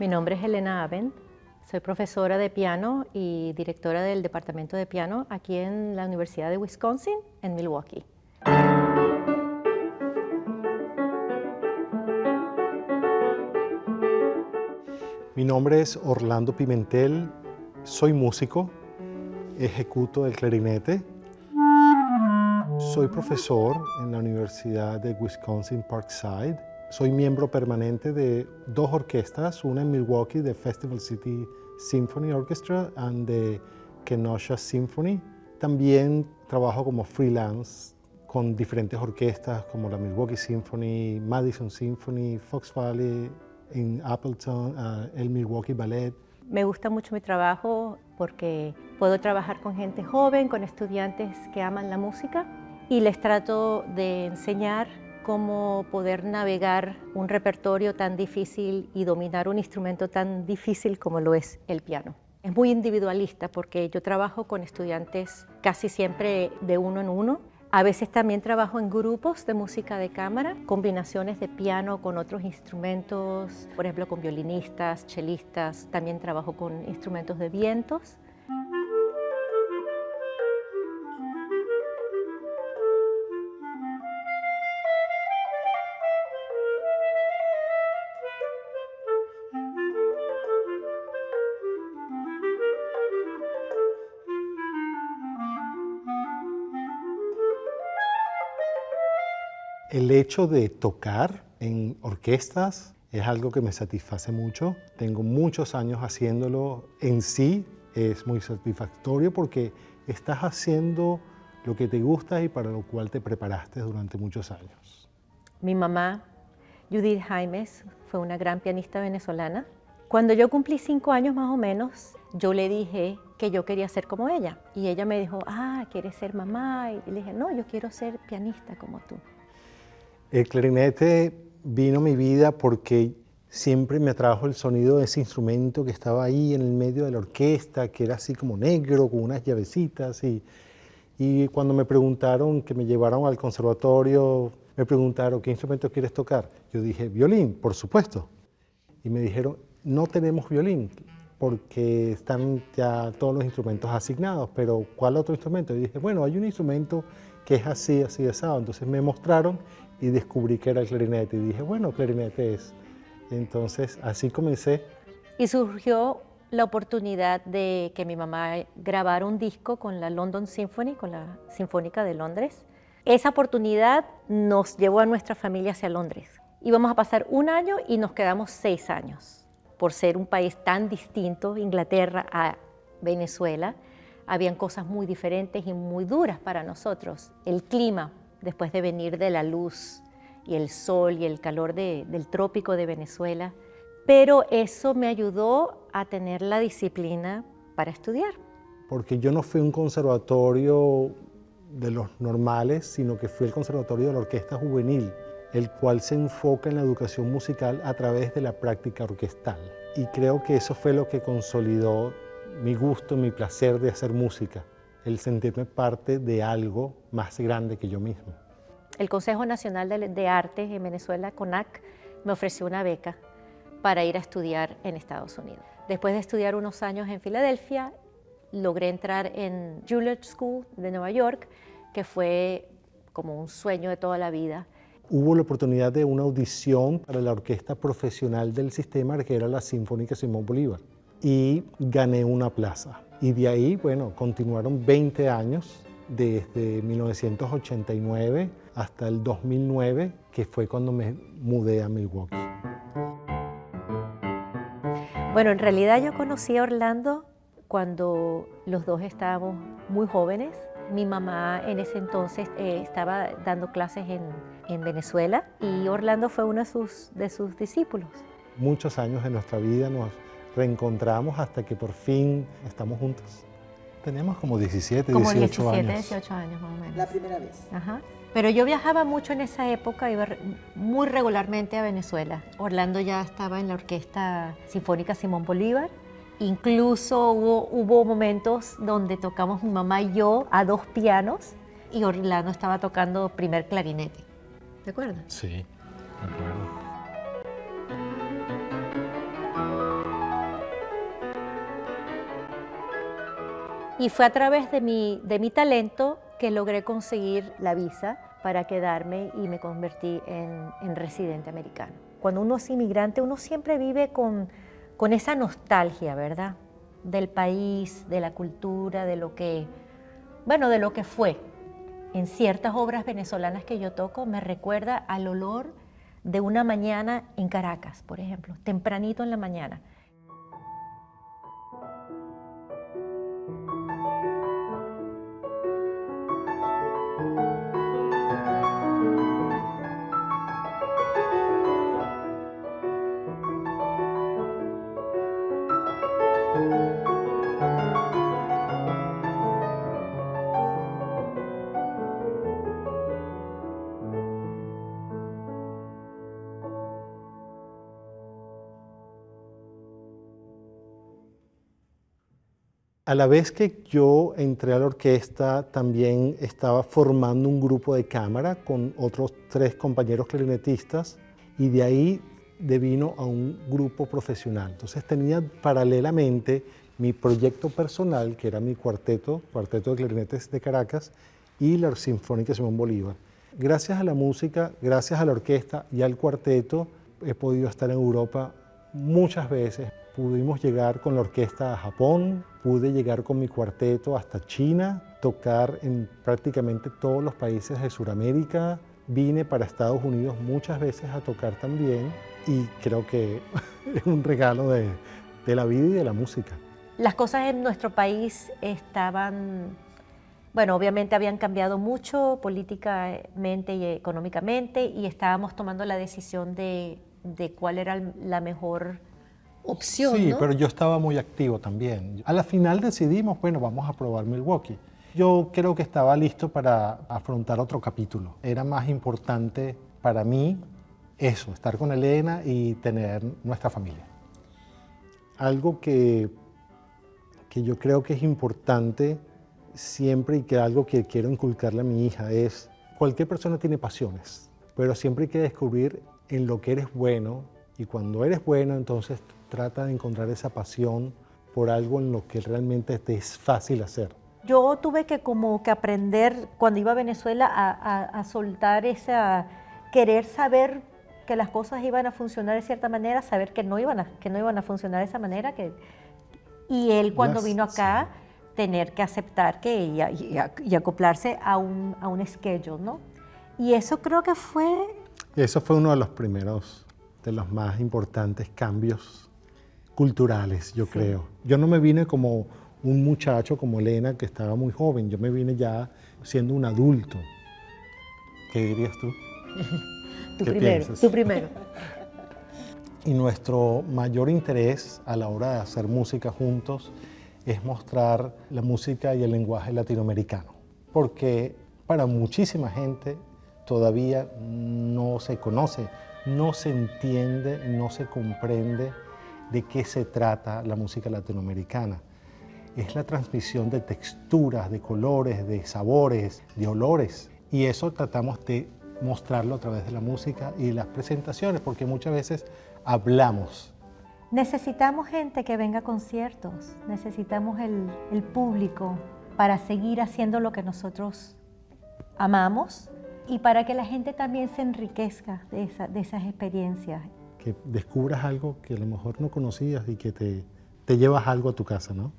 Mi nombre es Elena Abend, soy profesora de piano y directora del departamento de piano aquí en la Universidad de Wisconsin, en Milwaukee. Mi nombre es Orlando Pimentel, soy músico, ejecuto el clarinete. Soy profesor en la Universidad de Wisconsin-Parkside. Soy miembro permanente de dos orquestas, una en Milwaukee, de Festival City Symphony Orchestra y de Kenosha Symphony. También trabajo como freelance con diferentes orquestas como la Milwaukee Symphony, Madison Symphony, Fox Valley, en Appleton, el Milwaukee Ballet. Me gusta mucho mi trabajo porque puedo trabajar con gente joven, con estudiantes que aman la música y les trato de enseñar cómo poder navegar un repertorio tan difícil y dominar un instrumento tan difícil como lo es el piano. Es muy individualista porque yo trabajo con estudiantes casi siempre de uno en uno. A veces también trabajo en grupos de música de cámara, combinaciones de piano con otros instrumentos, por ejemplo con violinistas, chelistas, también trabajo con instrumentos de vientos. El hecho de tocar en orquestas es algo que me satisface mucho. Tengo muchos años haciéndolo. En sí es muy satisfactorio porque estás haciendo lo que te gusta y para lo cual te preparaste durante muchos años. Mi mamá, Judith Jaimes, fue una gran pianista venezolana. Cuando yo cumplí 5 años más o menos, yo le dije que yo quería ser como ella. Y ella me dijo, ¿quieres ser mamá? Y le dije, no, yo quiero ser pianista como tú. El clarinete vino a mi vida porque siempre me atrajo el sonido de ese instrumento que estaba ahí en el medio de la orquesta, que era así como negro, con unas llavecitas. Y cuando me preguntaron, que me llevaron al conservatorio, me preguntaron, ¿qué instrumento quieres tocar? Yo dije, violín, por supuesto. Y me dijeron, no tenemos violín, porque están ya todos los instrumentos asignados, pero ¿cuál otro instrumento? Y dije, bueno, hay un instrumento que es así, así, asado. Entonces me mostraron y descubrí que era el clarinete. Y dije, bueno, clarinete es. Entonces así comencé. Y surgió la oportunidad de que mi mamá grabara un disco con la London Symphony, con la Sinfónica de Londres. Esa oportunidad nos llevó a nuestra familia hacia Londres. Íbamos a pasar 1 año y nos quedamos 6 años. Por ser un país tan distinto, Inglaterra a Venezuela, habían cosas muy diferentes y muy duras para nosotros. El clima, después de venir de la luz y el sol y el calor del trópico de Venezuela, pero eso me ayudó a tener la disciplina para estudiar. Porque yo no fui a un conservatorio de los normales, sino que fui al conservatorio de la Orquesta Juvenil, el cual se enfoca en la educación musical a través de la práctica orquestal. Y creo que eso fue lo que consolidó mi gusto, mi placer de hacer música, el sentirme parte de algo más grande que yo mismo. El Consejo Nacional de Artes en Venezuela, CONAC, me ofreció una beca para ir a estudiar en Estados Unidos. Después de estudiar unos años en Filadelfia, logré entrar en Juilliard School de Nueva York, que fue como un sueño de toda la vida. Hubo la oportunidad de una audición para la orquesta profesional del sistema, que era la Sinfónica Simón Bolívar, y gané una plaza. Y de ahí, bueno, continuaron 20 años, desde 1989 hasta el 2009, que fue cuando me mudé a Milwaukee. Bueno, en realidad yo conocí a Orlando cuando los dos estábamos muy jóvenes. Mi mamá en ese entonces estaba dando clases en Venezuela y Orlando fue uno de sus discípulos. Muchos años de nuestra vida nos reencontramos hasta que por fin estamos juntos. Tenemos como 17, 18 años. 18 años más o menos. La primera vez. Ajá. Pero yo viajaba mucho en esa época, iba muy regularmente a Venezuela. Orlando ya estaba en la Orquesta Sinfónica Simón Bolívar. Incluso hubo momentos donde tocamos mi mamá y yo a 2 pianos y Orlando estaba tocando primer clarinete. ¿Te acuerdas? Sí, me acuerdo. Y fue a través de mi talento que logré conseguir la visa para quedarme y me convertí en residente americano. Cuando uno es inmigrante, uno siempre vive con esa nostalgia, ¿verdad? Del país, de la cultura, de lo que fue. En ciertas obras venezolanas que yo toco me recuerda al olor de una mañana en Caracas, por ejemplo, tempranito en la mañana. A la vez que yo entré a la orquesta, también estaba formando un grupo de cámara con otros 3 compañeros clarinetistas y de ahí devino a un grupo profesional. Entonces tenía paralelamente mi proyecto personal, que era mi cuarteto de clarinetes de Caracas, y la Sinfónica Simón Bolívar. Gracias a la música, gracias a la orquesta y al cuarteto, he podido estar en Europa muchas veces. Pudimos llegar con la orquesta a Japón, pude llegar con mi cuarteto hasta China, tocar en prácticamente todos los países de Sudamérica. Vine para Estados Unidos muchas veces a tocar también y creo que es un regalo de la vida y de la música. Las cosas en nuestro país estaban, bueno, obviamente habían cambiado mucho políticamente y económicamente y estábamos tomando la decisión de cuál era la mejor opción, Sí, ¿no? pero yo estaba muy activo también. A la final decidimos, bueno, vamos a probar Milwaukee. Yo creo que estaba listo para afrontar otro capítulo. Era más importante para mí eso, estar con Elena y tener nuestra familia. Algo que yo creo que es importante siempre y que algo que quiero inculcarle a mi hija es, cualquier persona tiene pasiones, pero siempre hay que descubrir en lo que eres bueno y cuando eres bueno entonces trata de encontrar esa pasión por algo en lo que realmente te es fácil hacer. Yo tuve que como que aprender cuando iba a Venezuela a soltar esa, querer saber que las cosas iban a funcionar de cierta manera, saber que no iban a funcionar de esa manera, y él cuando vino acá, sí, tener que aceptar que y acoplarse a un schedule, ¿no? Y eso creo que fue... Eso fue uno de los primeros, de los más importantes cambios culturales, yo creo. Yo no me vine como un muchacho como Elena, que estaba muy joven, yo me vine ya siendo un adulto. ¿Qué dirías tú? Tú primero. Y nuestro mayor interés a la hora de hacer música juntos es mostrar la música y el lenguaje latinoamericano, porque para muchísima gente todavía no se conoce, no se entiende, no se comprende de qué se trata la música latinoamericana. Es la transmisión de texturas, de colores, de sabores, de olores. Y eso tratamos de mostrarlo a través de la música y las presentaciones, porque muchas veces hablamos. Necesitamos gente que venga a conciertos, necesitamos el público para seguir haciendo lo que nosotros amamos y para que la gente también se enriquezca de esas experiencias. Que descubras algo que a lo mejor no conocías y que te llevas algo a tu casa, ¿no?